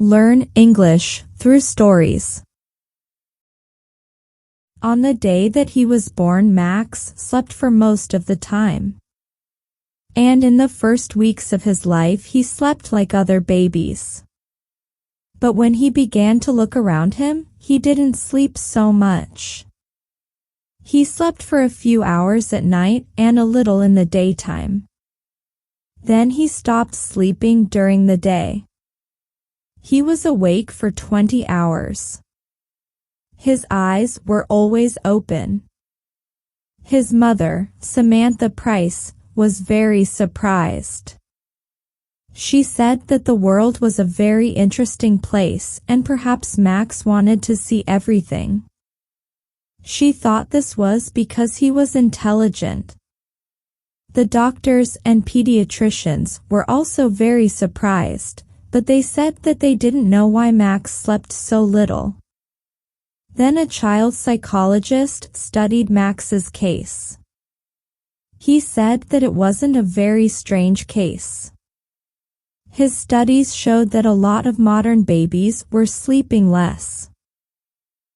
Learn English through stories. On the day that he was born, Max slept for most of the time. And in the first weeks of his life, he slept like other babies. But when he began to look around him, he didn't sleep so much. He slept for a few hours at night and a little in the daytime. Then he stopped sleeping during the day. He was awake for 20 hours. His eyes were always open. His mother, Samantha Price, was very surprised. She said that the world was a very interesting place and perhaps Max wanted to see everything. She thought this was because he was intelligent. The doctors and pediatricians were also very surprised, but they said that they didn't know why Max slept so little. Then a child psychologist studied Max's case. He said that it wasn't a very strange case. His studies showed that a lot of modern babies were sleeping less.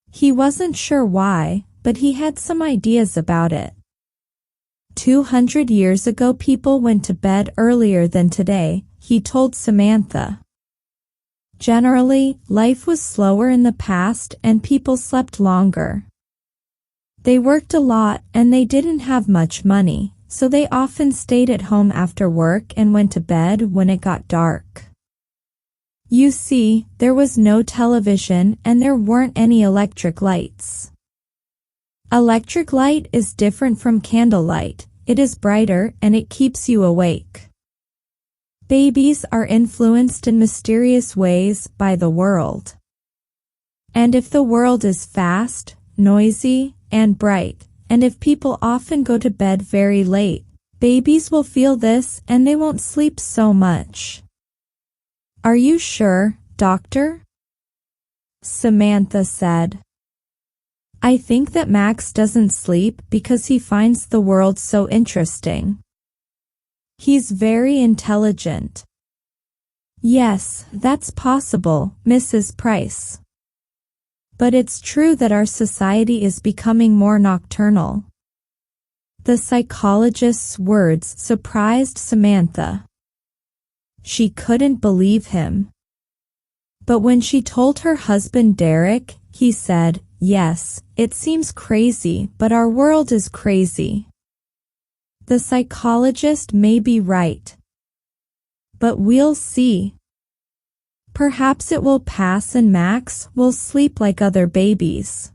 He wasn't sure why, but he had some ideas about it. 200 years ago, people went to bed earlier than today, he told Samantha. Generally, life was slower in the past and people slept longer. They worked a lot and they didn't have much money, so they often stayed at home after work and went to bed when it got dark. You see, there was no television and there weren't any electric lights. Electric light is different from candlelight. It is brighter and it keeps you awake. Babies are influenced in mysterious ways by the world. And if the world is fast, noisy, and bright, and if people often go to bed very late, babies will feel this and they won't sleep so much. Are you sure, doctor? Samantha said. I think that Max doesn't sleep because he finds the world so interesting. He's very intelligent. Yes, that's possible, Mrs. Price. But it's true that our society is becoming more nocturnal. The psychologist's words surprised Samantha. She couldn't believe him. But when she told her husband Derek, he said, yes, it seems crazy, but our world is crazy. The psychologist may be right. But we'll see. Perhaps it will pass and Max will sleep like other babies.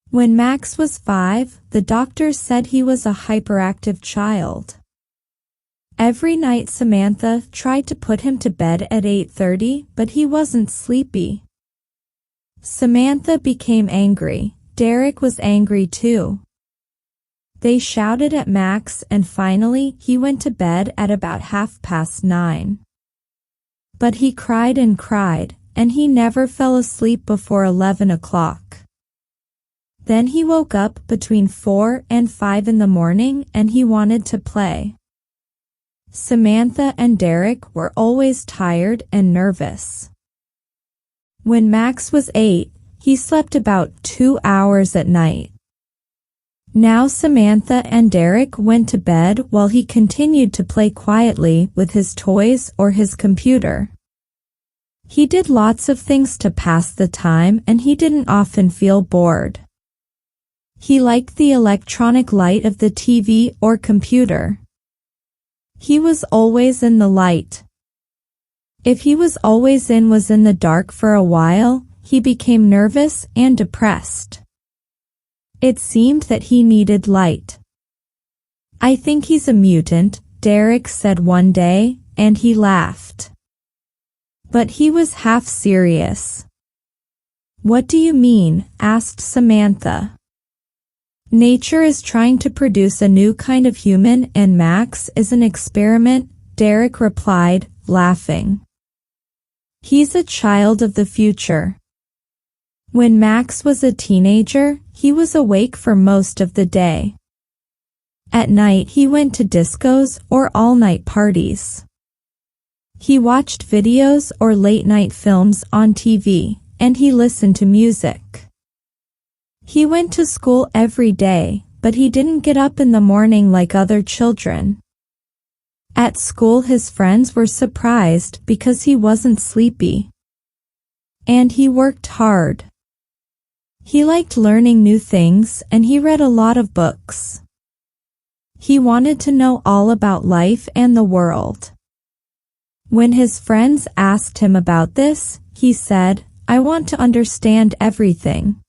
When Max was 5, the doctor said he was a hyperactive child. Every night Samantha tried to put him to bed at 8:30, but he wasn't sleepy. Samantha became angry. Derek was angry too. They shouted at Max and finally he went to bed at about 9:30. But he cried and he never fell asleep before 11 o'clock. Then he woke up between 4 and 5 in the morning and he wanted to play. Samantha and Derek were always tired and nervous. When Max was 8, he slept about 2 hours at night. Now Samantha and Derek went to bed while he continued to play quietly with his toys or his computer. He did lots of things to pass the time and he didn't often feel bored. He liked the electronic light of the TV or computer. He was always in the light. If he was in the dark for a while, he became nervous and depressed. It seemed that he needed light. I think he's a mutant, Derek said one day, and he laughed. But he was half serious. What do you mean? Asked Samantha. Nature is trying to produce a new kind of human and Max is an experiment, Derek replied, laughing. He's a child of the future. When Max was a teenager, he was awake for most of the day. At night he went to discos or all-night parties. He watched videos or late-night films on TV, and he listened to music. He went to school every day, but he didn't get up in the morning like other children. At school, his friends were surprised because he wasn't sleepy. And he worked hard. He liked learning new things, and he read a lot of books. He wanted to know all about life and the world. When his friends asked him about this, he said, "I want to understand everything.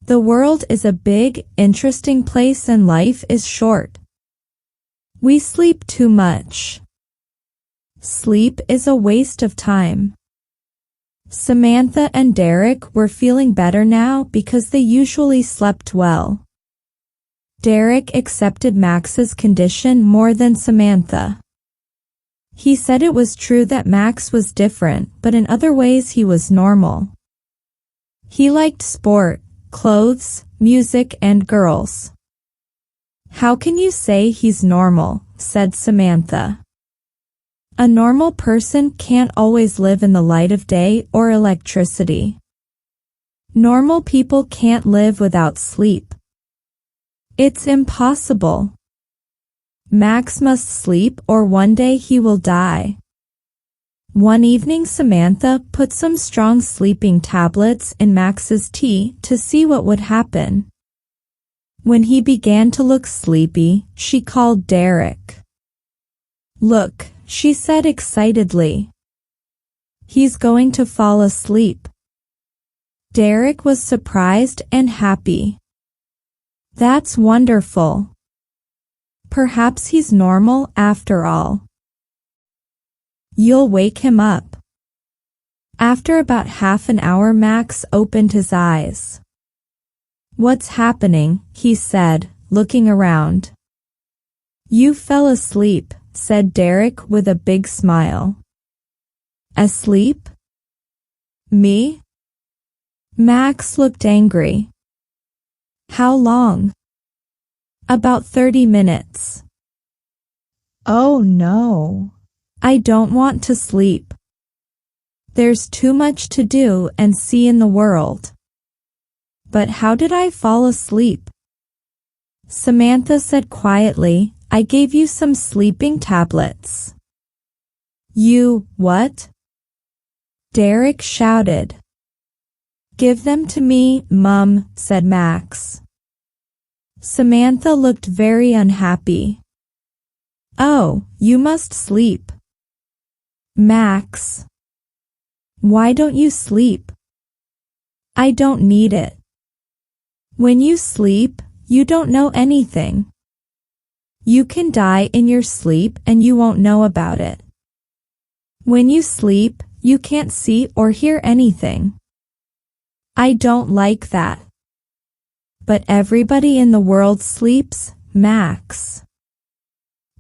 The world is a big, interesting place and life is short. We sleep too much. Sleep is a waste of time." Samantha and Derek were feeling better now because they usually slept well. Derek accepted Max's condition more than Samantha. He said it was true that Max was different, but in other ways he was normal. He liked sport, clothes, music, and girls. "How can you say he's normal?" said Samantha. "A normal person can't always live in the light of day or electricity. Normal people can't live without sleep. It's impossible. Max must sleep or one day he will die." One evening, Samantha put some strong sleeping tablets in Max's tea to see what would happen. When he began to look sleepy, she called Derek. "Look," she said excitedly. "He's going to fall asleep." Derek was surprised and happy. "That's wonderful. Perhaps he's normal after all. You'll wake him up." After about half an hour, Max opened his eyes. "What's happening?" he said, looking around. "You fell asleep," said Derek with a big smile. "Asleep? Me?" Max looked angry. "How long?" "About 30 minutes. "Oh no. I don't want to sleep. There's too much to do and see in the world." "But how did I fall asleep?" Samantha said quietly, "I gave you some sleeping tablets." "You, what?" Derek shouted. "Give them to me, Mum," said Max. Samantha looked very unhappy. "Oh, you must sleep." "Max. Why don't you sleep?" "I don't need it. When you sleep, you don't know anything. You can die in your sleep and you won't know about it. When you sleep, you can't see or hear anything. I don't like that." "But everybody in the world sleeps, Max."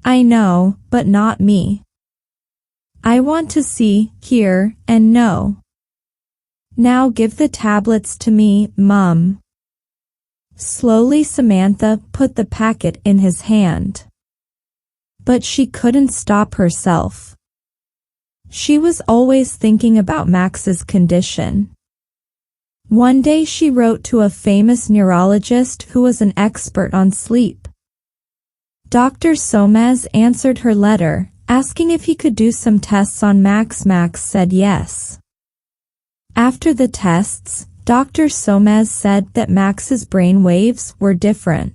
"I know, but not me. I want to see, hear, and know. Now give the tablets to me, Mum." Slowly Samantha put the packet in his hand. But she couldn't stop herself. She was always thinking about Max's condition. One day she wrote to a famous neurologist who was an expert on sleep. Dr. Somaz answered her letter, asking if he could do some tests on Max. Max said yes. After the tests, Dr. Somaz said that Max's brain waves were different.